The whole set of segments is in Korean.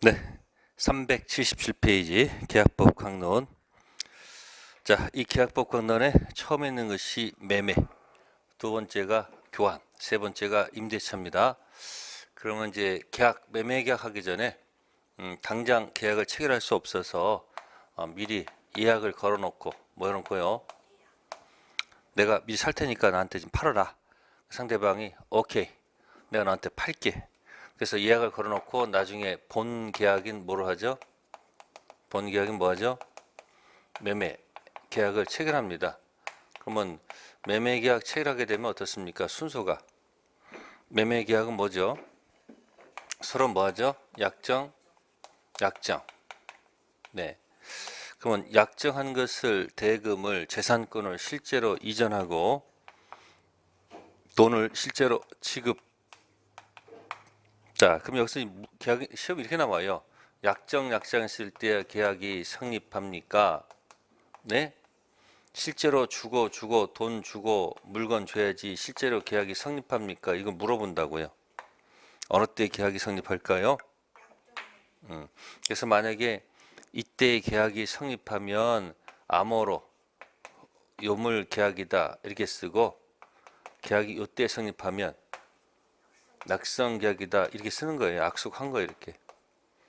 네, 377페이지 계약법 강론. 자, 이 계약법 강론에 처음에 있는 것이 매매, 두 번째가 교환, 세 번째가 임대차입니다. 그러면 이제 매매 계약 하기 전에 당장 계약을 체결할 수 없어서 미리 예약을 걸어놓고 뭐 해놓고요. 내가 미리 살 테니까 나한테 좀 팔아라. 상대방이 오케이, 내가 너한테 팔게. 그래서 예약을 걸어놓고 나중에 본 계약인 뭐로 하죠? 본 계약인 뭐 하죠? 매매 계약을 체결합니다. 그러면 매매 계약 체결하게 되면 어떻습니까? 순서가 매매 계약은 뭐죠? 서로 뭐 하죠? 약정. 네. 그러면 약정한 것을 대금을 재산권을 실제로 이전하고 돈을 실제로 지급. 자, 그럼 여기서 계약 시험 이렇게 나와요. 약정했을 때 계약이 성립합니까? 네? 실제로 주고 돈 주고 물건 줘야지 실제로 계약이 성립합니까? 이거 물어본다고요. 어느 때 계약이 성립할까요? 그래서 만약에 이때 계약이 성립하면 암호로 요물 계약이다 이렇게 쓰고 계약이 요때 성립하면 낙성 계약이다 이렇게 쓰는 거예요. 약속한 거예요 이렇게.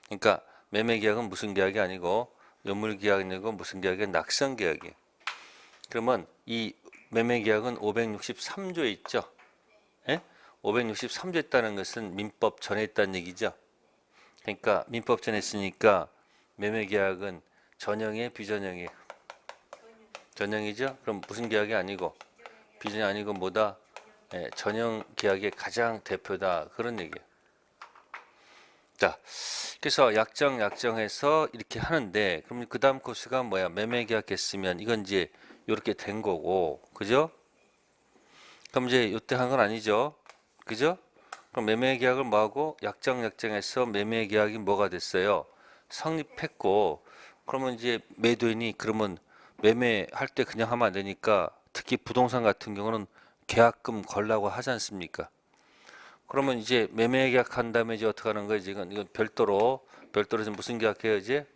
그러니까 매매 계약은 무슨 계약이 아니고 요물 계약이 아니고 무슨 계약이에요? 낙성 계약이에요. 그러면 이 매매 계약은 563조에 있죠. 예? 563조에 있다는 것은 민법 전에 있다는 얘기죠. 그러니까 민법 전에 있으니까 매매 계약은 전형이에요, 비전형이에요? 전형이죠. 그럼 무슨 계약이 아니고 비전이 아니고 뭐다? 예, 전형 계약의 가장 대표다 그런 얘기예요. 자, 그래서 약정해서 이렇게 하는데 그럼 그 다음 코스가 뭐야? 매매 계약했으면 이건 이제 이렇게 된 거고, 그죠? 그럼 이제 이때 한 건 아니죠, 그죠? 그럼 매매 계약을 뭐하고 약정해서 매매 계약이 뭐가 됐어요? 성립했고, 그러면 이제 매도인이 그러면 매매할 때 그냥 하면 안 되니까 특히 부동산 같은 경우는 계약금 걸라고 하지 않습니까? 그러면 이제 매매 계약한 다음에 이제 어떻게 하는 거예요? 이건 별도로 지금 무슨 계약해요? 이제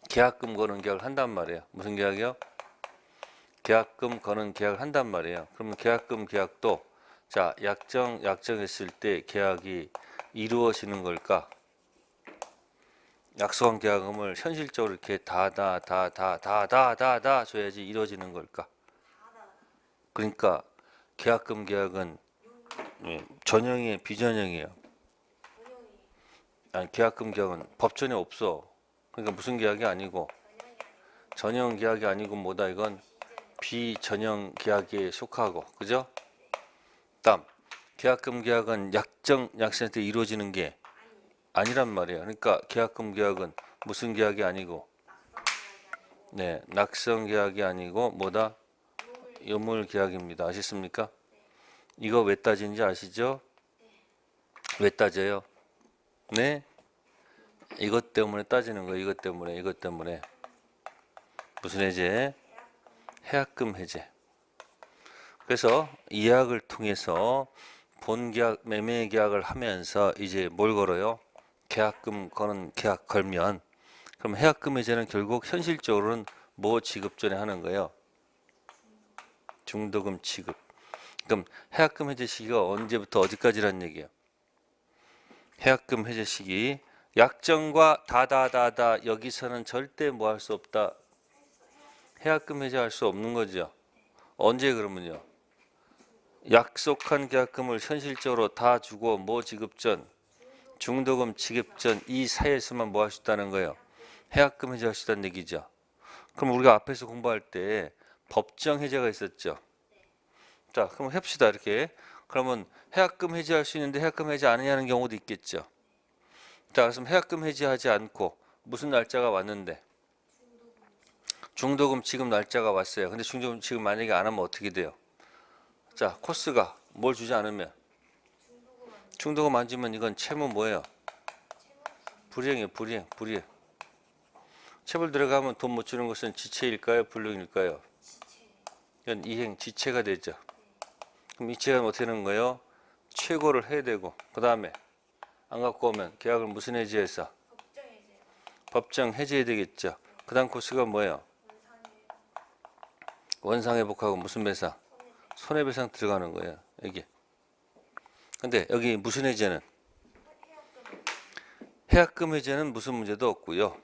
계약금 거는 계약을 한단 말이에요. 무슨 계약이요? 계약금 거는 계약을 한단 말이에요. 그러면 계약금 계약도 자 약정했을 때 계약이 이루어지는 걸까? 약속한 계약금을 현실적으로 이렇게 다 줘야지 이루어지는 걸까? 그러니까 계약금 계약은 전형이에요, 비전형이에요? 아니, 계약금 계약은 법전에 없어. 그러니까 무슨 계약이 아니고 전형 계약이 아니고 뭐다 이건 비전형 계약에 속하고, 그죠? 다음 계약금 계약은 약정 때 이루어지는 게 아니란 말이에요. 그러니까 계약금 계약은 무슨 계약이 아니고 낙성 계약이 아니고 뭐다? 요물 계약입니다. 아시습니까? 이거 왜 따지는지 아시죠? 왜 따져요? 네? 이것 때문에 따지는 거예요. 이것 때문에. 무슨 해제? 해약금 해제. 그래서 이 계약을 통해서 본 계약, 매매 계약을 하면서 이제 뭘 걸어요? 계약금 거는 계약 걸면 그럼 해약금 해제는 결국 현실적으로는 뭐 지급 전에 하는 거예요? 중도금 지급. 그럼 해약금 해제 시기가 언제부터 어디까지란 얘기예요? 해약금 해제 시기 약정과 다다다다 여기서는 절대 뭐 할 수 없다. 해약금 해제할 수 없는 거죠. 언제 그러면요? 약속한 계약금을 현실적으로 다 주고 뭐 지급 전, 중도금 지급 전 이 사이에서만 뭐 할 수 있다는 거예요? 해약금 해제할 수 있다는 얘기죠. 그럼 우리가 앞에서 공부할 때 법정 해제가 있었죠. 자, 그럼 해봅시다 이렇게. 그러면 해약금 해제할 수 있는데 해약금 해제 안 하냐는 경우도 있겠죠. 자, 그럼 해약금 해제하지 않고 무슨 날짜가 왔는데 중도금 지급 날짜가 왔어요. 근데 중도금 지급 만약에 안 하면 어떻게 돼요? 자, 코스가 뭘 주지 않으면 중도금 안 주면 이건 채무 뭐예요? 불이행이에요. 불이행. 체불 들어가면 돈 못 주는 것은 지체일까요? 불능일까요? 이건 이행 지체가 되죠. 그럼 이체가 어떻게 되는 거예요? 최고를 해야 되고 그 다음에 안 갖고 오면 계약을 무슨 해지해서? 법정 해지해야 되겠죠. 그 다음 코스가 뭐예요? 원상회복하고 무슨 배상? 손해배상 들어가는 거예요. 여기. 근데 여기 무슨 해제는? 해약금 해제는 무슨 문제도 없고요.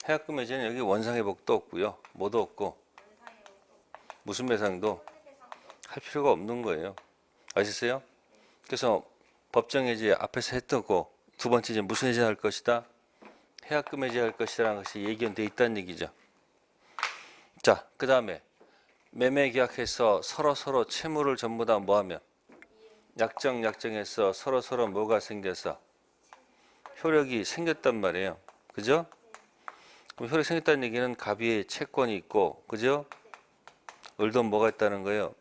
해약금 해제는 여기 원상회복도 없고요. 뭐도 없고 무슨 배상도 할 필요가 없는 거예요. 아시겠어요? 그래서 법정 해제 앞에서 했던 거 두 번째 이제 무슨 해제할 것이다? 해약금 해제할 것이라는 것이 예견돼 있다는 얘기죠. 자, 그 다음에 매매 계약해서 서로 채무를 전부 다 뭐하면 약정해서 서로 뭐가 생겨서 효력이 생겼단 말이에요. 그죠? 그럼 효력이 생겼다는 얘기는 갑이의 채권이 있고, 그죠? 을도 뭐가 있다는 거예요?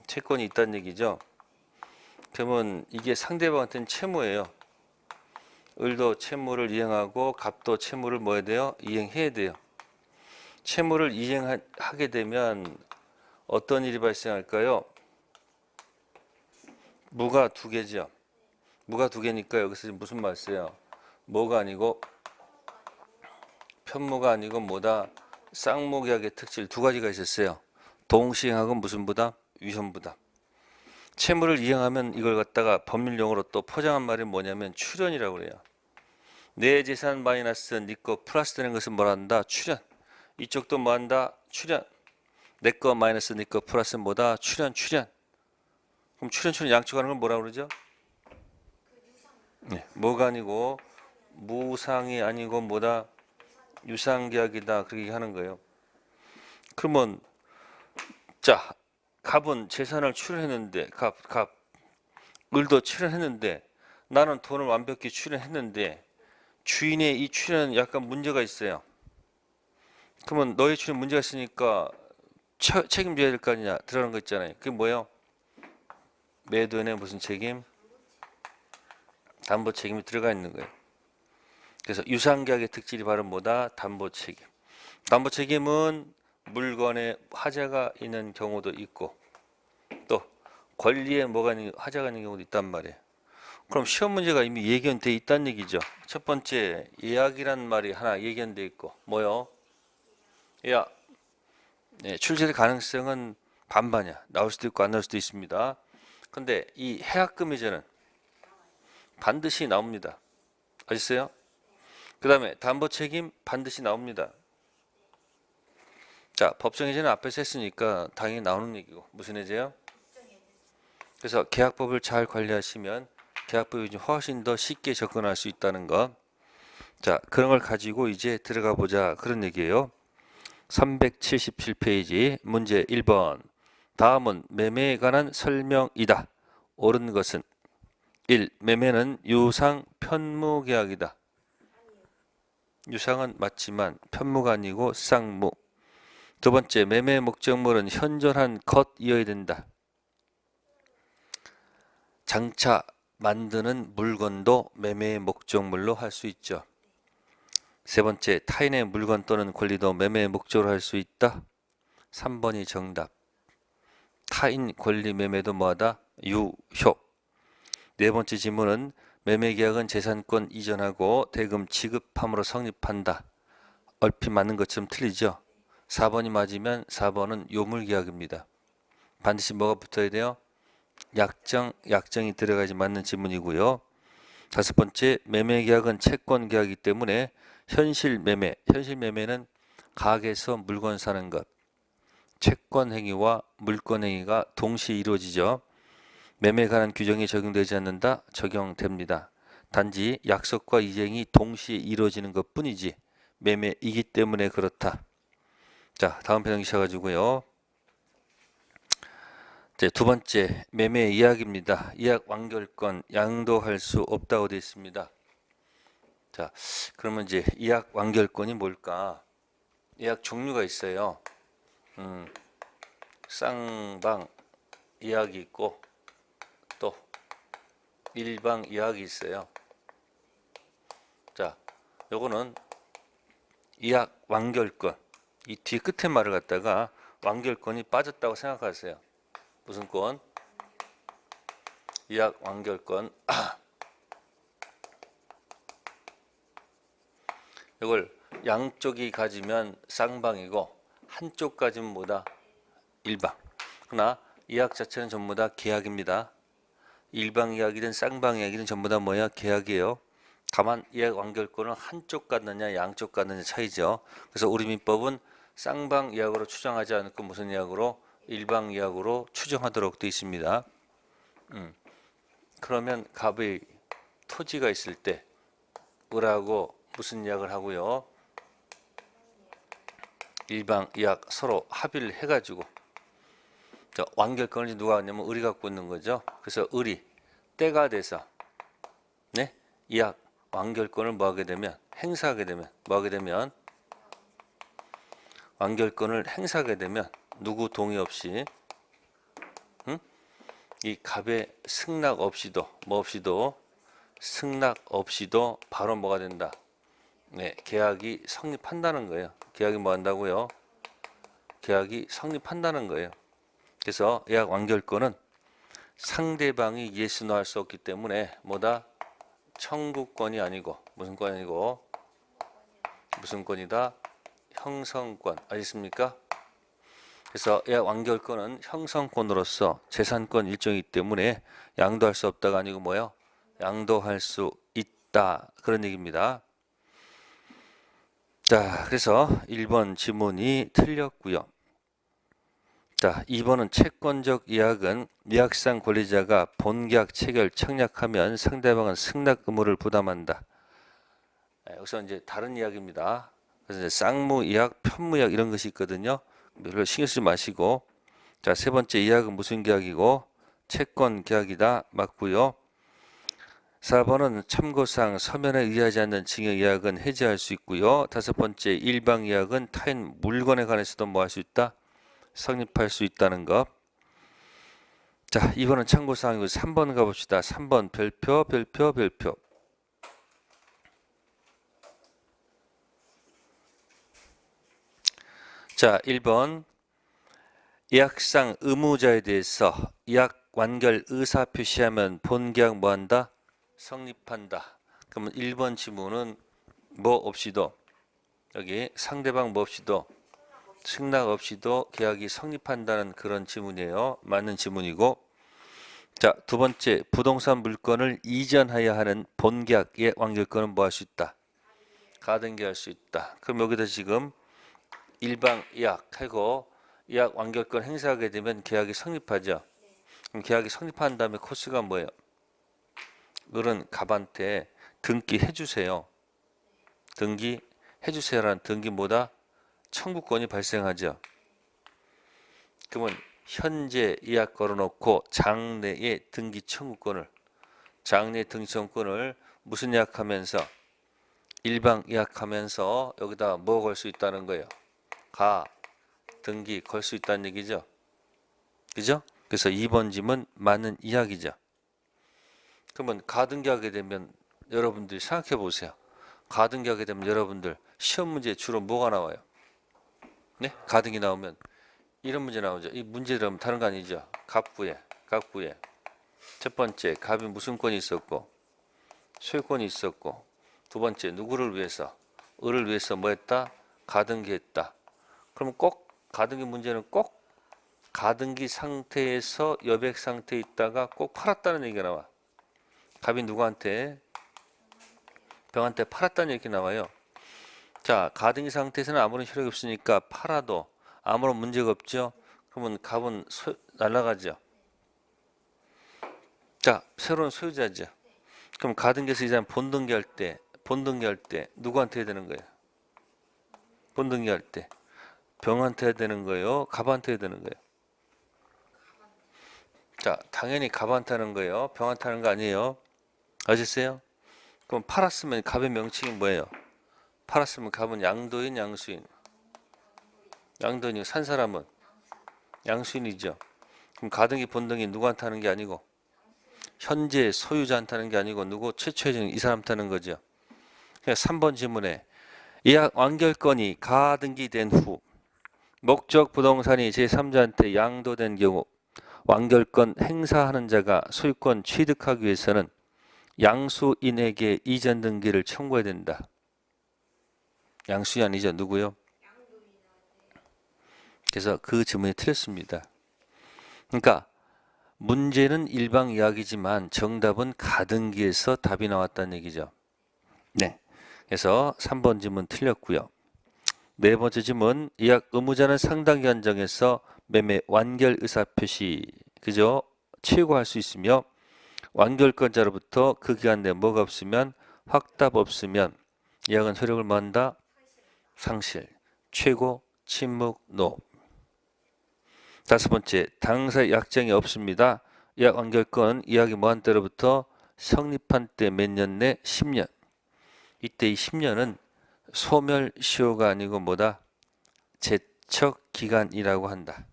채권이 있다는 얘기죠. 그러면 이게 상대방한테는 채무예요. 을도 채무를 이행하고 갑도 채무를 뭐 해야 돼요? 이행해야 돼요. 채무를 이행하게 되면 어떤 일이 발생할까요? 무가 두 개죠. 무가 두 개니까 여기서 무슨 말 써요? 뭐가 아니고 편무가 아니고 뭐다? 쌍무계약의 특질 두 가지가 있었어요. 동시행하고 무슨 부담? 위험부담. 채무를 이행하면 이걸 갖다가 법률용어로 또 포장한 말이 뭐냐면 출연이라고 그래요. 내 재산 마이너스 네 거 플러스 되는 것은 뭐라 한다? 출연. 이쪽도 뭐 한다? 출연. 내 거 마이너스 네 거 플러스 뭐다? 출연. 그럼 출연 양측하는 걸 뭐라 그러죠? 네, 뭐가 아니고 무상이 아니고 뭐다? 유상계약이다. 그렇게 하는 거예요. 그러면 자, 갑은 재산을 출연했는데 갑 을도 출연했는데 나는 돈을 완벽히 출연했는데 주인의 이 출연은 약간 문제가 있어요. 그러면 너의 출연 문제가 있으니까 책임져야 될 거 아니냐 들어가는 거 있잖아요. 그게 뭐예요? 매도인의 무슨 책임? 담보 책임이 들어가 있는 거예요. 그래서 유상계약의 특질이 바로 뭐다? 담보 책임. 담보 책임은 물건에 화재가 있는 경우도 있고 또 권리에 뭐가 있는 화재가 있는 경우도 있단 말이에요. 그럼 시험 문제가 이미 예견돼 있다는 얘기죠. 첫 번째 예약이란 말이 하나 예견돼 있고 뭐요? 예약. 네, 출제될 가능성은 반반이야. 나올 수도 있고 안 나올 수도 있습니다. 근데 이 해약금 해제는 반드시 나옵니다. 아셨어요? 그 다음에 담보 책임 반드시 나옵니다. 자, 법정 해제는 앞에서 했으니까 당연히 나오는 얘기고 무슨 해제요? 그래서 계약법을 잘 관리하시면 계약법이 좀 훨씬 더 쉽게 접근할 수 있다는 것. 자, 그런 걸 가지고 이제 들어가 보자 그런 얘기예요. 377페이지 문제 1번. 다음은 매매에 관한 설명이다. 옳은 것은 1. 매매는 유상 편무 계약이다. 유상은 맞지만 편무가 아니고 쌍무. 두 번째, 매매 목적물은 현존한 것이어야 된다. 장차 만드는 물건도 매매의 목적물로 할 수 있죠. 세 번째, 타인의 물건 또는 권리도 매매의 목적으로 할 수 있다. 3번이 정답. 타인 권리 매매도 뭐하다? 유효. 네 번째 질문은 매매계약은 재산권 이전하고 대금 지급함으로 성립한다. 얼핏 맞는 것처럼 틀리죠. 4번이 맞으면 4번은 요물계약입니다. 반드시 뭐가 붙어야 돼요? 약정이 들어가야지 맞는 질문이고요. 다섯 번째, 매매계약은 채권계약이기 때문에 현실매매는 가게에서 물건 사는 것, 채권행위와 물건행위가 동시에 이루어지죠. 매매에 관한 규정이 적용되지 않는다? 적용됩니다. 단지 약속과 이행이 동시에 이루어지는 것뿐이지 매매이기 때문에 그렇다. 자, 다음 페이지 시작해가지고요. 두 번째, 매매 예약입니다. 예약 완결권 양도할 수 없다고 되어 있습니다. 자, 그러면 이제 예약 완결권이 뭘까? 예약 종류가 있어요. 쌍방 예약이 있고 또 일방 예약이 있어요. 자, 요거는 예약 완결권. 이 뒤에 끝에 말을 갖다가 완결권이 빠졌다고 생각하세요. 무슨 권? 예약 완결권 이걸 양쪽이 가지면 쌍방이고 한쪽 가지면 뭐다? 일방. 그러나 예약 자체는 전부 다 계약입니다. 일방 예약이든 쌍방 예약이든 전부 다 뭐야? 계약이에요. 다만 예약 완결권은 한쪽 갖느냐 양쪽 갖느냐 차이죠. 그래서 우리 민법은 쌍방 예약으로 추정하지 않고 무슨 예약으로? 일방 예약으로 추정하도록 되어 있습니다. 그러면 갑의 토지가 있을 때 을하고 무슨 예약을 하고요? 일방 예약 서로 합의를 해가지고 완결권을 누가 갖냐면 을이 갖고 있는 거죠. 그래서 을이 때가 돼서 네 예약 완결권을 뭐하게 되면 행사하게 되면 뭐하게 되면 완결권을 행사하게 되면 누구 동의 없이 이 갑의 승낙 없이도 뭐 없이도 승낙 없이도 바로 뭐가 된다. 네, 계약이 성립한다는 거예요. 계약이 뭐 한다고요? 계약이 성립한다는 거예요. 그래서 예약 완결권은 상대방이 yes, no 할 수 없기 때문에 뭐다? 청구권이 아니고 무슨 권이 아니고 무슨 권이다? 형성권. 알겠습니까? 그래서 예약 완결권은 형성권으로서 재산권 일종이기 때문에 양도할 수 없다가 아니고 뭐요? 양도할 수 있다. 그런 얘기입니다. 자, 그래서 1번 지문이 틀렸고요. 자, 2번은 채권적 예약은 예약상 권리자가 본계약 체결 청약하면 상대방은 승낙 의무를 부담한다. 여기서 이제 다른 이야기입니다. 그래서 이제 쌍무 예약, 편무 예약 이런 것이 있거든요. 별로 신경 쓰지 마시고. 자, 세 번째 예약은 무슨 계약이고? 채권 계약이다. 맞고요. 4번은 참고사항 서면에 의하지 않는 증여 예약은 해지할 수 있고요. 다섯 번째 일방 예약은 타인 물건에 관해서도 뭐 할 수 있다? 성립할 수 있다는 것. 자, 2번은 참고사항이고 3번 가봅시다. 3번 별표. 자, 1번 예약상 의무자에 대해서 예약 완결 의사 표시하면 본계약 뭐한다? 성립한다. 그러면 1번 지문은 뭐 없이도 여기 상대방 뭐 없이도 승낙 없이도 계약이 성립한다는 그런 지문이에요. 맞는 지문이고. 자, 두 번째 부동산 물건을 이전하여야 하는 본계약의 완결권은 뭐 할 수 있다? 가등기할 수 있다. 그럼 여기다 지금 일방 예약하고 예약 완결권 행사하게 되면 계약이 성립하죠. 그럼 계약이 성립한 다음에 코스가 뭐예요? 을은 갑한테 등기 해주세요. 등기 해주세요라는 등기 뭐다? 청구권이 발생하죠. 그러면 현재 예약 걸어놓고 장래의 등기 청구권을 무슨 예약하면서 일방 예약하면서 여기다 뭐 걸 수 있다는 거예요? 등기 걸 수 있다는 얘기죠. 그죠? 그래서 2번 짐은 맞는 이야기죠. 그러면 가등기하게 되면 여러분들이 생각해 보세요. 가등기하게 되면 여러분들 시험 문제에 주로 뭐가 나와요? 네? 가등기 나오면 이런 문제 나오죠. 이 문제들은 다른 거 아니죠. 갑부에 첫 번째 갑이 무슨 권이 있었고 소유권이 있었고 두 번째 누구를 위해서 을을 위해서 뭐 했다? 가등기 했다. 그럼 꼭 가등기 문제는 꼭 가등기 상태에서 여백 상태에 있다가 꼭 팔았다는 얘기가 나와. 갑이 누구한테? 병한테 팔았다는 얘기 나와요. 자, 가등기 상태에서는 아무런 효력이 없으니까 팔아도 아무런 문제가 없죠. 그러면 갑은 날아가죠. 자, 새로운 소유자죠. 그럼 가등기에서 이제 본등기할 때 누구한테 해야 되는 거예요? 본등기할 때 병한테 해야 되는 거예요? 갑한테 해야 되는 거예요? 자, 당연히 갑한테 하는 거예요. 병한테 하는 거 아니에요. 아셨어요? 그럼 팔았으면 갑의 명칭이 뭐예요? 팔았으면 갑은 양도인, 양수인. 양도인이고 산 사람은 양수인이죠. 그럼 가등기 본등기 누구한테 하는 게 아니고 현재 소유자한테 하는 게 아니고 누구 최초의 이 사람한테 하는 거죠. 그러니까 3번 질문에 예약 완결권이 가등기된 후 목적 부동산이 제3자한테 양도된 경우 완결권 행사하는 자가 소유권 취득하기 위해서는 양수인에게 이전 등기를 청구해야 된다. 양수인 아니죠? 누구요? 그래서 그 질문이 틀렸습니다. 그러니까 문제는 일방 이야기지만 정답은 가등기에서 답이 나왔다는 얘기죠. 네. 그래서 3번 질문 틀렸고요. 네 번째 질문, 이약 의무자는 상당 기간 정해서 매매 완결 의사 표시 그죠? 최고할 수 있으며 완결권자로부터 그 기간 내에 뭐가 없으면 확답 없으면 이약은 효력을 뭐한다? 상실, 최고, 침묵, 노. 다섯 번째, 당사의 약정이 없습니다. 이약 완결권 이약이 뭐한 때로부터 성립한 때 몇 년 내 10년. 이때 이 10년은 소멸시효가 아니고 뭐다? 제척기간이라고 한다.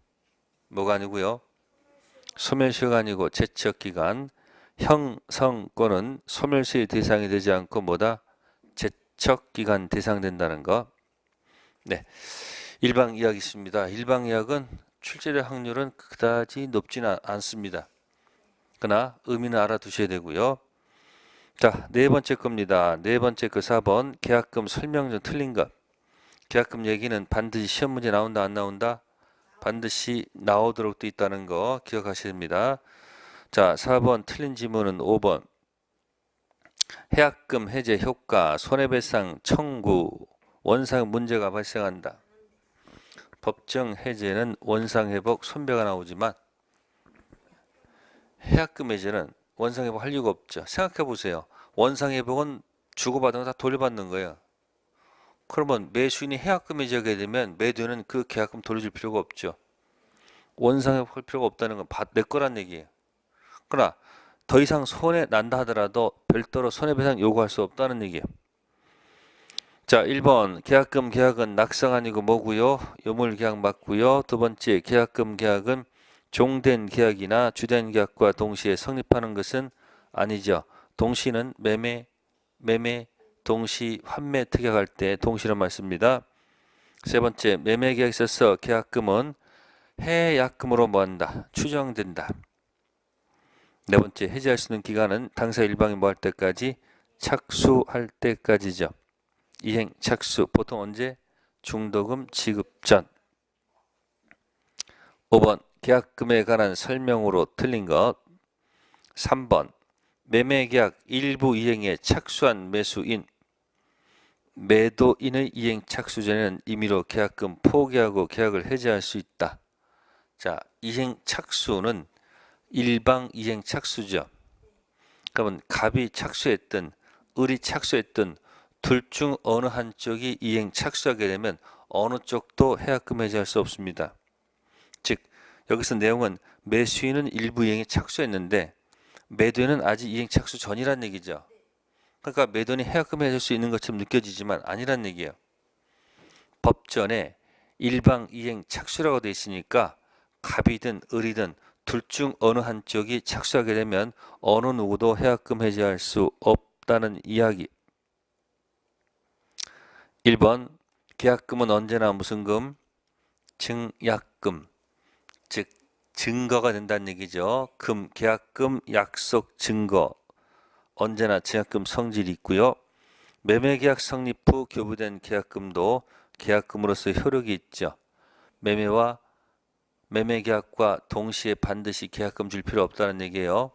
뭐가 아니고요? 소멸시효가 아니고 제척기간. 형성권은 소멸시효의 대상이 되지 않고 뭐다? 제척기간 대상된다는 거. 네, 일방 이약 있습니다. 일방 이약은 출제될 확률은 그다지 높지는 않습니다. 그러나 의미는 알아두셔야 되고요. 자, 네 번째 겁니다. 네 번째 그 4번 계약금 설명전 틀린 것. 계약금 얘기는 반드시 시험 문제 나온다 안 나온다? 반드시 나오도록 돼 있다는 거 기억하셔야 됩니다. 자, 4번 틀린 지문은 5번. 해약금 해제 효과, 손해배상 청구, 원상 문제가 발생한다. 법정 해제는 원상회복, 손배가 나오지만 해약금 해제는 원상회복 할 이유가 없죠. 생각해 보세요. 원상회복은 주고받은 거 다 돌려받는 거예요. 그러면 매수인이 해약금 해제하게 되면 매도인은 그 계약금 돌려줄 필요가 없죠. 원상회복 할 필요가 없다는 건 내 거란 얘기예요. 그러나 더 이상 손해 난다 하더라도 별도로 손해배상 요구할 수 없다는 얘기예요. 자, 1번 계약금 계약은 낙상 아니고 뭐고요? 유물계약 맞고요. 두 번째 계약금 계약은 종된 계약이나 주된 계약과 동시에 성립하는 것은 아니죠. 동시는 매매, 동시, 환매 특약할 때 동시로 맞습니다. 세 번째 매매 계약에 있어서 계약금은 해약금으로 뭐한다? 추정된다. 네 번째 해지할 수 있는 기간은 당사 일방이 뭐 할 때까지? 착수할 때까지죠. 이행 착수 보통 언제? 중도금 지급 전. 5번 계약금에 관한 설명으로 틀린 것. 3번 매매계약 일부 이행에 착수한 매수인 매도인의 이행 착수 전에는 임의로 계약금 포기하고 계약을 해지할 수 있다. 자, 이행 착수는 일방 이행 착수죠. 그러면 갑이 착수했든 을이 착수했든 둘 중 어느 한쪽이 이행 착수하게 되면 어느 쪽도 해약금 해지할 수 없습니다. 즉 여기서 내용은 매수인은 일부 이행에 착수했는데 매도인은 아직 이행 착수 전이란 얘기죠. 그러니까 매도인이 해약금 해줄 수 있는 것처럼 느껴지지만 아니란 얘기예요. 법전에 일방 이행 착수라고 되어 있으니까 갑이든 을이든 둘 중 어느 한쪽이 착수하게 되면 어느 누구도 해약금 해지할 수 없다는 이야기. 1번 계약금은 언제나 무슨 금? 증약금. 즉 증거가 된다는 얘기죠. 금, 계약금, 약속, 증거. 언제나 증약금 성질이 있고요. 매매계약 성립 후 교부된 계약금도 계약금으로서 효력이 있죠. 매매계약과 동시에 반드시 계약금 줄 필요 없다는 얘기예요.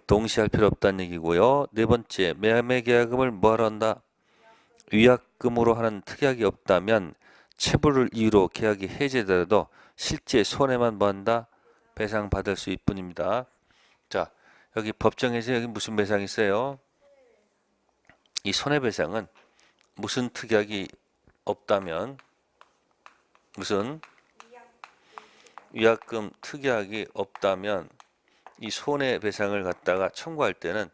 동시에 할 필요 없다는 얘기고요. 네 번째, 매매계약금을 뭐하러 한다? 위약금으로 하는 특약이 없다면 체불을 이유로 계약이 해제되더라도 실제 손해만 뭐한다? 배상받을 수 있을 뿐입니다. 자, 여기 법정에서 여기 무슨 배상이 있어요? 이 손해배상은 무슨 특약이 없다면 무슨 위약금 특약이 없다면 이 손해배상을 갖다가 청구할 때는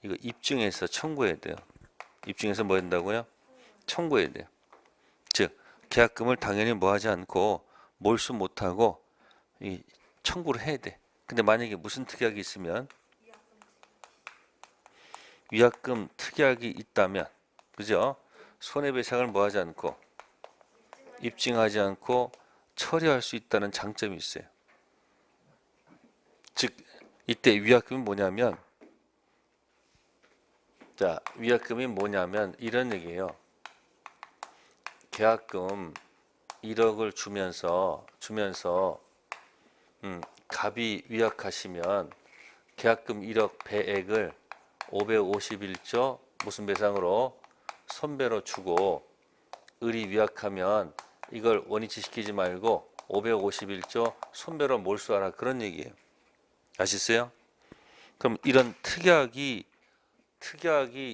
이거 입증해서 청구해야 돼요. 입증해서 뭐 한다고요? 청구해야 돼요. 즉 계약금을 당연히 뭐 하지 않고 몰수 못하고 이 청구를 해야 돼. 근데 만약에 무슨 특약이 있으면 위약금 특약이 있다면 그죠? 손해배상을 뭐 하지 않고 입증하지 않고 처리할 수 있다는 장점이 있어요. 즉 이때 위약금이 뭐냐면, 자, 위약금이 뭐냐면 이런 얘기예요. 계약금 1억을 주면서 갑이 위약하시면 계약금 1억 배액을 551조 무슨 배상으로 손배로 주고, 을이 위약하면 이걸 원위치 시키지 말고 551조 손배로 몰수하라, 그런 얘기예요. 아시겠어요? 그럼 이런 특약이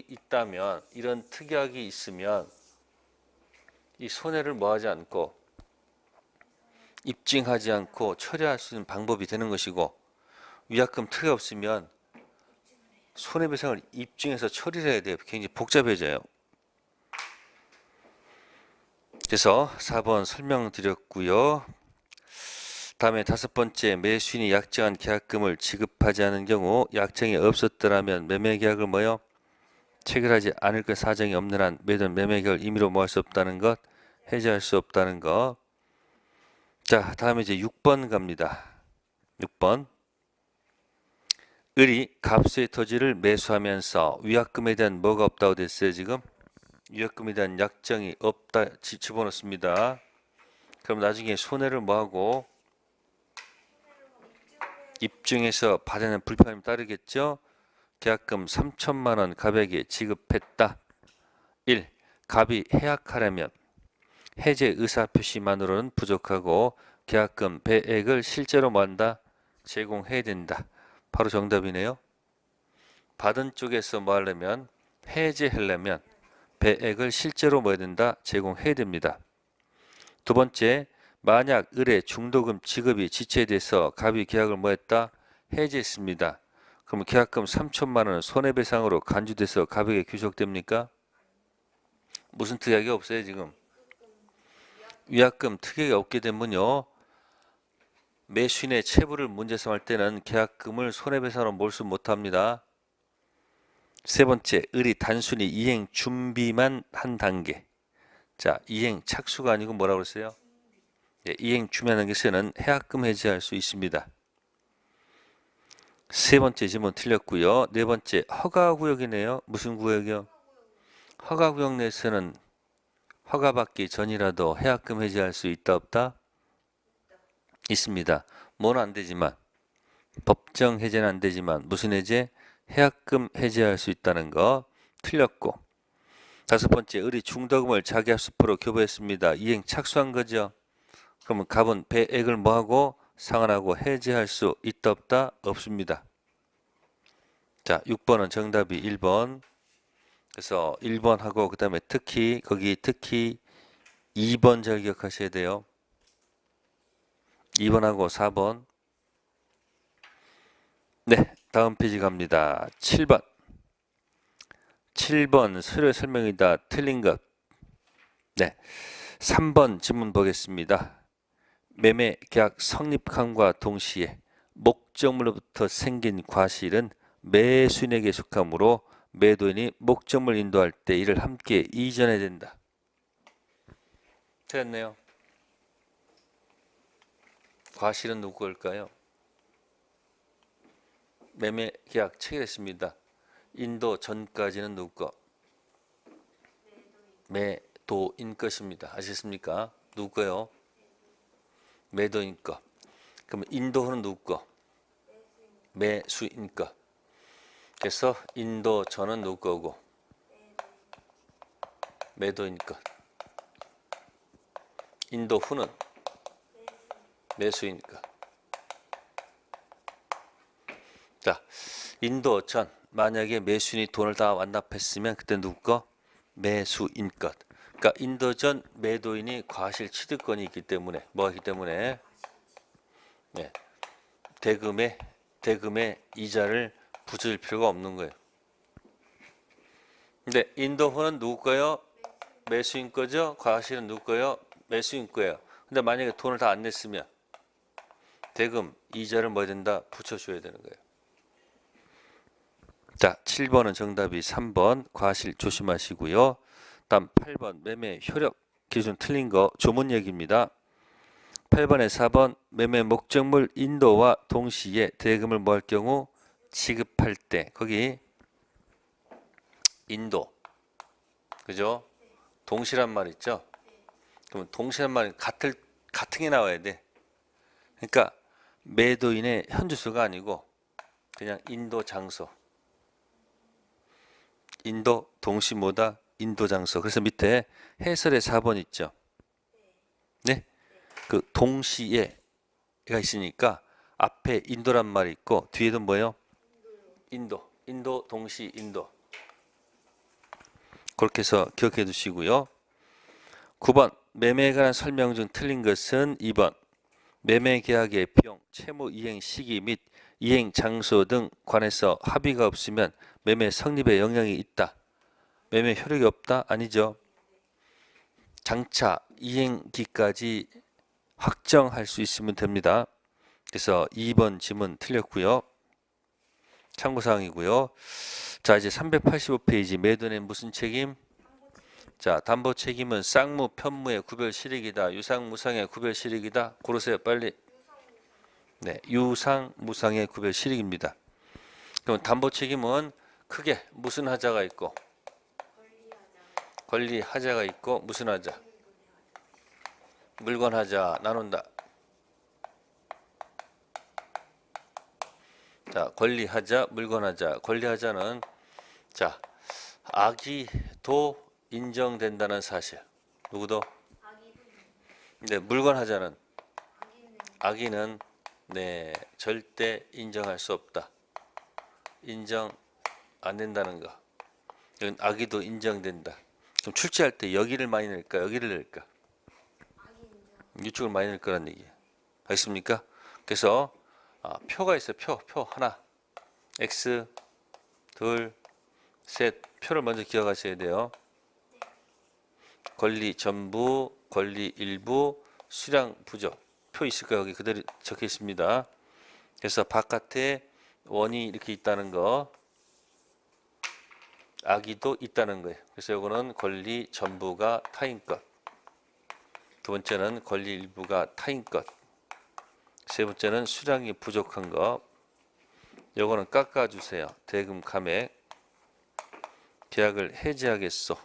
있다면, 이런 특약이 있으면 이 손해를 뭐하지 않고 입증하지 않고 처리할 수 있는 방법이 되는 것이고, 위약금 특약 없으면 손해배상을 입증해서 처리를 해야 돼요. 굉장히 복잡해져요. 그래서 4번 설명드렸고요. 다음에 5번째, 매수인이 약정한 계약금을 지급하지 않은 경우 약정이 없었더라면 매매계약을 뭐요? 체결하지 않을 것 사정이 없는 한 매도는 매매계약을 임의로 뭐 할 수 없다는 것, 해지할 수 없다는 것. 자, 다음에 이제 6번 갑니다. 6번. 을이 갑수의 토지를 매수하면서 위약금에 대한 뭐가 없다고 됐어요, 지금? 위약금에 대한 약정이 없다 집어넣습니다. 그럼 나중에 손해를 뭐하고 입증해서 받아내는 불편함이 따르겠죠. 계약금 3천만 원 갑에게 지급했다. 1. 갑이 해약하려면 해제 의사표시만으로는 부족하고 계약금 배액을 실제로 뭐한다? 제공해야 된다. 바로 정답이네요. 받은 쪽에서 뭐 하려면, 해제하려면 배액을 실제로 뭐 해야 된다? 제공해야 됩니다. 두 번째, 만약 을의 중도금 지급이 지체돼서 갑이 계약을 뭐 했다? 해제했습니다. 그럼 계약금 3천만 원은 손해배상으로 간주돼서 갑에게 귀속됩니까? 무슨 특약이 없어요, 지금? 위약금 특약이 없게 되면요, 매수인의 채무를 문제성할 때는 계약금을 손해배상으로 몰수 못합니다. 세 번째, 을이 단순히 이행 준비만 한 단계. 자, 이행 착수가 아니고 뭐라고 그랬어요? 예, 이행 준비하는 것에는 해약금 해지할 수 있습니다. 세 번째 질문 틀렸고요. 네 번째, 허가구역이네요. 무슨 구역이요? 허가구역 내에서는 허가받기 전이라도 해약금 해지할 수 있다 없다? 있습니다. 뭐는 안 되지만, 법정 해제는 안 되지만 무슨 해제? 해약금 해제할 수 있다는 거 틀렸고. 다섯 번째, 을이 중도금을 자기 합수표로 교부했습니다. 이행 착수한 거죠. 그러면 갑은 배액을 뭐하고 상환하고 해제할 수 있다 없다? 없습니다. 자, 6번은 정답이 1번. 그래서 1번하고 그 다음에 특히 2번 잘 기억하셔야 돼요. 2번하고 4번. 네, 다음 페이지 갑니다. 7번. 7번 수료 설명이다. 틀린 것. 네, 3번 질문 보겠습니다. 매매 계약 성립함과 동시에 목적물로부터 생긴 과실은 매수인에게 속하므로 매도인이 목적물 인도할 때 이를 함께 이전해야 된다. 틀렸네요. 과실은 누구 걸까요? 매매 계약 체결했습니다. 인도 전까지는 누구 거? 매도인 것입니다. 아시겠습니까? 누구 거요? 매도인 거. 그럼 인도 후는 누구 거? 매수인 거. 그래서 인도 전은 누구 거고? 매도인 것. 인도 후는 매수인 것. 자, 인도 전 만약에 매수인이 돈을 다 완납했으면 그때 누구 거? 매수인 것. 그러니까 인도 전 매도인이 과실 취득권이 있기 때문에 뭐하기 때문에 네, 대금의 이자를 붙일 필요가 없는 거예요. 근데 인도 후는 누구 거요? 매수인 거죠. 과실은 누구 거요? 매수인 거예요. 근데 만약에 돈을 다 안 냈으면 대금 이자를 뭐 해야 된다? 붙여줘야 되는 거예요. 자, 7번은 정답이 3번 과실 조심하시고요. 다음 8번 매매 효력 기준 틀린 거 조문 얘기입니다. 8번에 4번 매매 목적물 인도와 동시에 대금을 뭐 할 경우 지급할 때 거기 인도 그죠? 동시란 말 있죠? 그러면 동시란 말이 같은 게 나와야 돼. 그러니까 매도인의 현주소가 아니고 그냥 인도 장소. 인도 동시 뭐다? 인도 장소. 그래서 밑에 해설에 4번 있죠. 네? 그 동시에가 있으니까 앞에 인도란 말이 있고 뒤에도 뭐예요? 인도 동시 인도. 그렇게 해서 기억해 두시고요. 9번 매매에 관한 설명 중 틀린 것은 2번 매매 계약의 비용, 채무 이행 시기 및 이행 장소 등 관해서 합의가 없으면 매매 성립에 영향이 있다. 매매 효력이 없다? 아니죠. 장차 이행기까지 확정할 수 있으면 됩니다. 그래서 2번 지문 틀렸고요. 참고사항이고요. 자, 이제 385페이지 매도인의 무슨 책임? 자, 담보 책임은 쌍무, 편무의 구별 실익이다. 유상, 무상의 구별 실익이다. 고르세요, 빨리. 네, 유상, 무상의 구별 실익입니다. 그럼 담보 책임은 크게 무슨 하자가 있고 권리 하자가 있고 무슨 하자? 물건 하자 나눈다. 자, 권리 하자, 물건 하자. 권리 하자는 자, 악의도 인정된다는 사실. 누구도? 네, 물건 하자는 악의는 네, 절대 인정할 수 없다. 인정 안 된다는 거. 이건 악의도 인정된다. 그럼 출제할 때 여기를 많이 낼까? 여기를 낼까? 이쪽을 많이 낼 거란 얘기예요. 알겠습니까? 그래서 표가 있어요. 표 하나. X 둘 셋. 표를 먼저 기억하셔야 돼요. 권리 전부, 권리 일부, 수량 부족. 표 있을 거예요. 여기 그대로 적혀 있습니다. 그래서 바깥에 원이 이렇게 있다는 거, 악의도 있다는 거예요. 그래서 이거는 권리 전부가 타인 것. 두 번째는 권리 일부가 타인 것. 세 번째는 수량이 부족한 거. 요거는 깎아주세요. 대금 감액. 계약을 해지하겠소.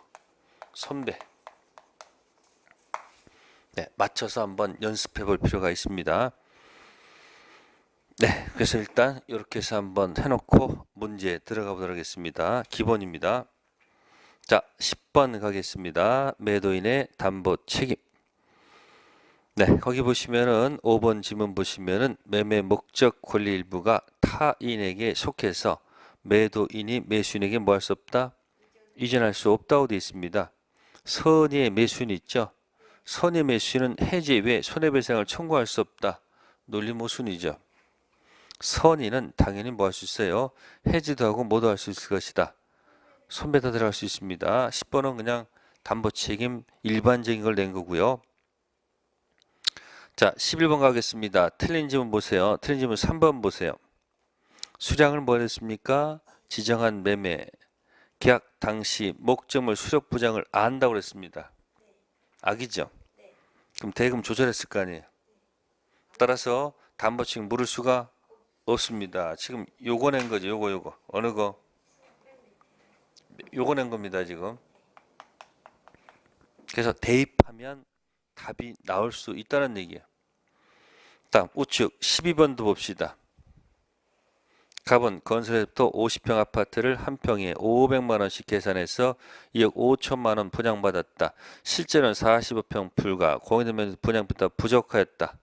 선배. 네, 맞춰서 한번 연습해 볼 필요가 있습니다. 네, 그래서 일단 이렇게 해서 한번 해놓고 문제 들어가 보도록 하겠습니다. 기본입니다. 자, 10번 가겠습니다. 매도인의 담보 책임. 네, 거기 보시면은 5번 지문 보시면은 매매 목적 권리 일부가 타인에게 속해서 매도인이 매수인에게 뭐 할 수 없다? 이전할 수 없다고 되어 있습니다. 선의의 매수인 있죠? 선의 매수인은 해지 외 손해배상을 청구할 수 없다. 논리 모순이죠. 선의는 당연히 뭐 할 수 있어요? 해지도 하고 뭐도 할 수 있을 것이다. 손배다 들어갈 수 있습니다. 10번은 그냥 담보 책임 일반적인 걸 낸 거고요. 자, 11번 가겠습니다. 틀린 지문 보세요. 틀린 지문 3번 보세요. 수량을 뭐 했습니까? 지정한 매매 계약 당시 목적물 수력 부장을 안다고 그랬습니다. 악이죠. 그럼 대금 조절했을 거 아니에요. 따라서 담보책 물을 수가 없습니다. 지금 요거 낸 거죠. 요거 어느 거? 요거 낸 겁니다. 지금. 그래서 대입하면 답이 나올 수 있다는 얘기예요. 다음 우측 12번도 봅시다. 갑은 건설회부터 50평 아파트를 한 평에 500만 원씩 계산해서 2억 5천만 원 분양받았다. 실제로는 45평 불가. 공인되면 분양보다 부족하였다.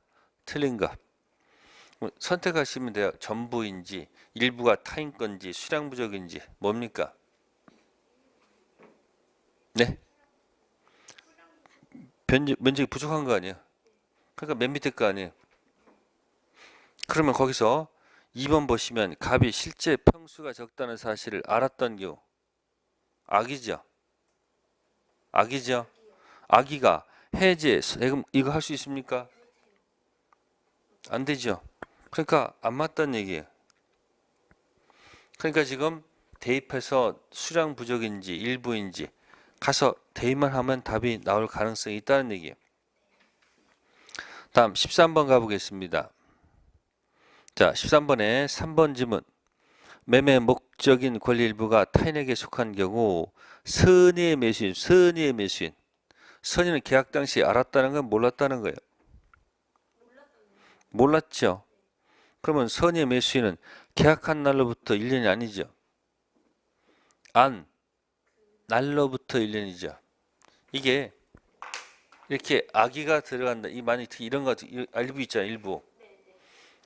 틀린 거. 선택하시면 돼요. 전부인지 일부가 타인 건지 수량 부족인지 뭡니까? 네? 면적이 부족한 거 아니에요? 그러니까 맨 밑에 거 아니에요? 그러면 거기서 2번 보시면 갑이 실제 평수가 적다는 사실을 알았던 경우 악이죠. 악이죠. 악이가 해제 이거 할 수 있습니까? 안 되죠. 그러니까 안 맞다는 얘기예요. 그러니까 지금 대입해서 수량 부족인지 일부인지 가서 대입만 하면 답이 나올 가능성이 있다는 얘기예요. 다음 13번 가보겠습니다. 자, 13번에 3번 지문. 매매 목적인 권리 일부가 타인에게 속한 경우 선의의 매수인, 선의의 매수인. 선의는 계약 당시 알았다는 건 몰랐다는 거예요. 몰랐죠. 그러면 선의의 매수인은 계약한 날로부터 1년이 아니죠. 안 날로부터 1년이죠. 이게 이렇게 악의가 들어간다. 이 많이 특히 이런 거 일부 있잖아요.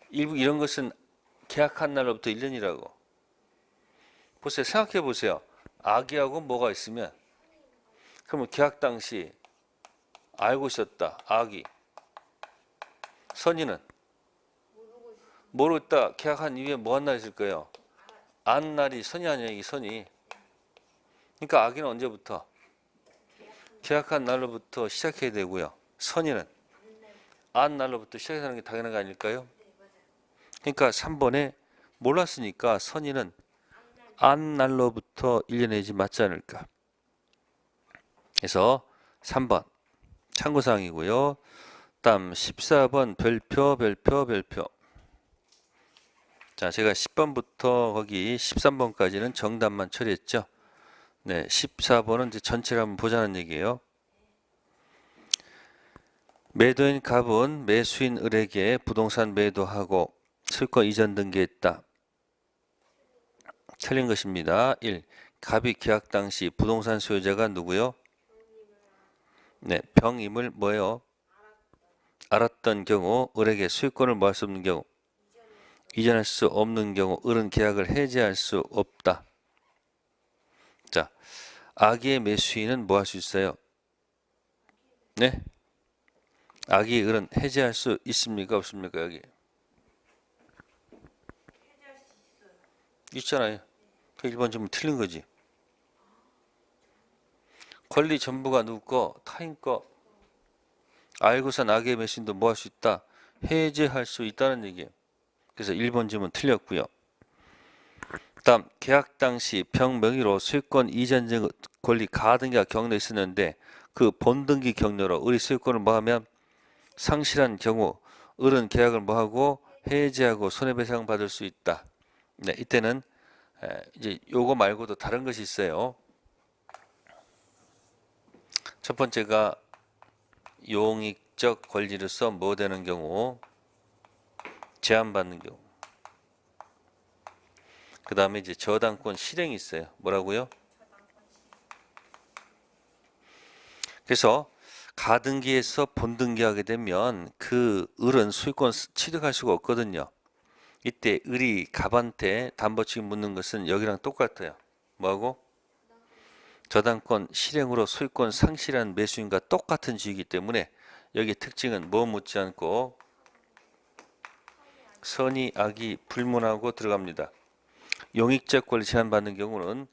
일부 이런 것은 계약한 날로부터 1년이라고. 보세요. 생각해 보세요. 악의하고 뭐가 있으면 그러면 계약 당시 알고 있었다. 악의. 선의는 모르고 있다. 계약한 이후에 뭐 한 날 있을 거예요? 안 날이 선의 아니야. 이 선의. 그러니까 악의는 언제부터? 계약한 날로부터 시작해야 되고요. 선의는 안 날로부터 시작하는 게 당연한 거 아닐까요? 그러니까 3번에 몰랐으니까 선의는 안 날로부터 1년 내지 맞지 않을까. 그래서 3번 참고사항이고요. 다음 14번 별표. 자, 제가 10번부터 거기 13번까지는 정답만 처리했죠. 네, 14번은 이제 전체를 한번 보자는 얘기예요. 매도인 갑은 매수인 을에게 부동산 매도하고 소유권 이전 등기했다. 틀린 것입니다. 1. 갑이 계약 당시 부동산 소유자가 누구요? 네, 병임을 뭐예요? 알았던 경우 을에게 소유권을 뭐 할 수 없는 경우 이전할 수 없는 경우 을은 계약을 해지할 수 없다. 자, 악의의 매수인은 뭐 할 수 있어요? 네? 악의 을은 해지할 수 있습니까? 없습니까? 여기 있잖아요. 그 1번 질문 틀린 거지. 권리 전부가 누구 거? 타인 거. 알고선 악의 매수인도 뭐 할 수 있다? 해지할 수 있다는 얘기예요. 그래서 1번 질문 틀렸고요. 다음 계약 당시 병 명의로 소유권 이전 등 권리 가등기가 경로에 있었는데 그 본등기 경로로 을이 소유권을 뭐하면 상실한 경우 을은 계약을 뭐하고 해지하고 손해배상 받을 수 있다. 네, 이때는 이제 요거 말고도 다른 것이 있어요. 첫 번째가 용익적 권리로서 뭐 되는 경우 제한받는 경우. 그 다음에 이제 저당권 실행이 있어요. 뭐라고요? 그래서 가등기에서 본등기하게 되면 그 을은 소유권 취득할 수가 없거든요. 이때 을이 갑한테 담보책임 묻는 것은 여기랑 똑같아요. 뭐하고? 저당권 실행으로 소유권 상실한 매수인과 똑같은 지이기 때문에 여기 특징은 뭐 묻지 않고 선의, 악의 불문하고 들어갑니다. 용익적 권리 제한받는 경우는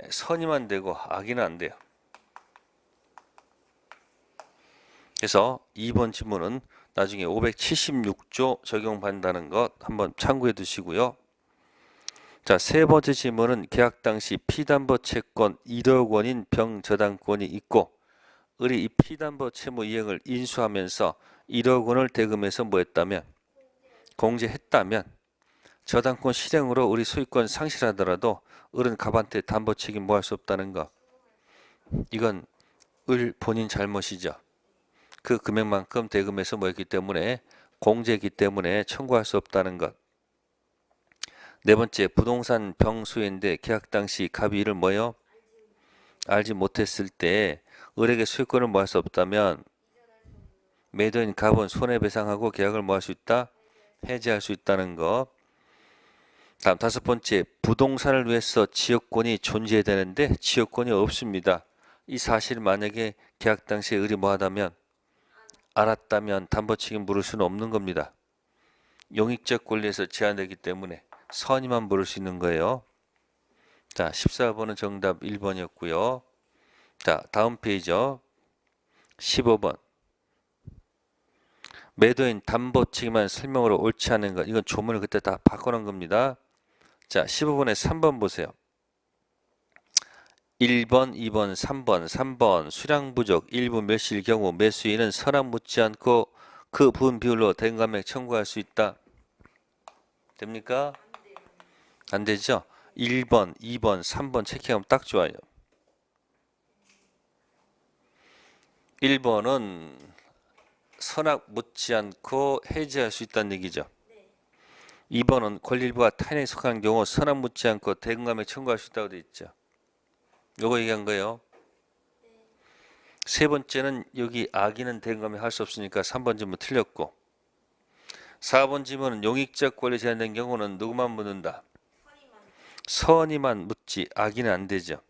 선의만 되고 악의는 안 돼요. 그래서 2번 지문은 나중에 576조 적용받는다는 것 한번 참고해 두시고요. 자, 세 번째 질문은 계약 당시 피담보 채권 1억 원인 병저당권이 있고 을이 이 피담보 채무 이행을 인수하면서 1억 원을 대금해서 뭐 했다면 공제했다면 저당권 실행으로 을이 소유권 상실하더라도 을은 갑한테 담보 책임 뭐 할 수 없다는 거. 이건 을 본인 잘못이죠. 그 금액만큼 대금해서 뭐 했기 때문에 공제했기 때문에 청구할 수 없다는 것. 네 번째, 부동산 병수인데 계약 당시 갑이 이를 뭐요? 알지 못했을 때 을에게 소유권을 뭐 할 수 없다면 매도인 갑은 손해배상하고 계약을 뭐 할 수 있다? 해지할 수 있다는 것. 다음 다섯 번째, 부동산을 위해서 지역권이 존재해야 되는데 지역권이 없습니다. 이 사실 만약에 계약 당시에 을이 뭐 하다면 알았다면 담보 책임 물을 수는 없는 겁니다. 용익적 권리에서 제한되기 때문에 선의만 물을 수 있는 거예요. 자, 14번은 정답 1번이었고요. 자, 다음 페이지요. 15번. 매도인 담보 책임한 설명으로 옳지 않은 것. 이건 조문을 그때 다 바꿔놓은 겁니다. 자, 15번에 3번 보세요. 1번, 2번, 3번 수량 부족 일부 멸실 경우 매수인은 선악 묻지 않고 그 부분 비율로 대응감액 청구할 수 있다. 됩니까? 안 되죠? 1번, 2번, 3번 체크하면 딱 좋아요. 1번은 선악 묻지 않고 해지할 수 있다는 얘기죠. 2번은 권리 일부가 타인에 속한 경우 선악 묻지 않고 대응감액 청구할 수 있다고 되어 있죠. 요거 얘기한 거예요. 세 번째는 여기 악의는 대응감액 할 수 없으니까 3번 질문 틀렸고, 4번 질문은 용익적 권리 제한된 경우는 누구만 묻는다? 선의만 묻지 악의는 안 되죠.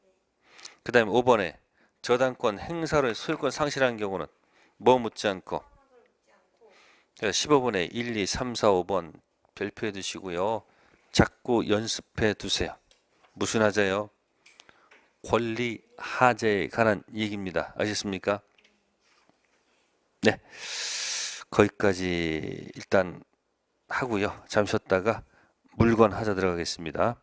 그 다음에 5번에 저당권 행사로 소유권 상실한 경우는 뭐 묻지 않고, 15번에 1, 2, 3, 4, 5번 별표해 두시고요. 자꾸 연습해 두세요. 무슨 하자요? 권리 하자에 관한 얘기입니다. 아셨습니까? 네, 거기까지 일단 하고요. 잠시 쉬었다가 물건 하자 들어가겠습니다.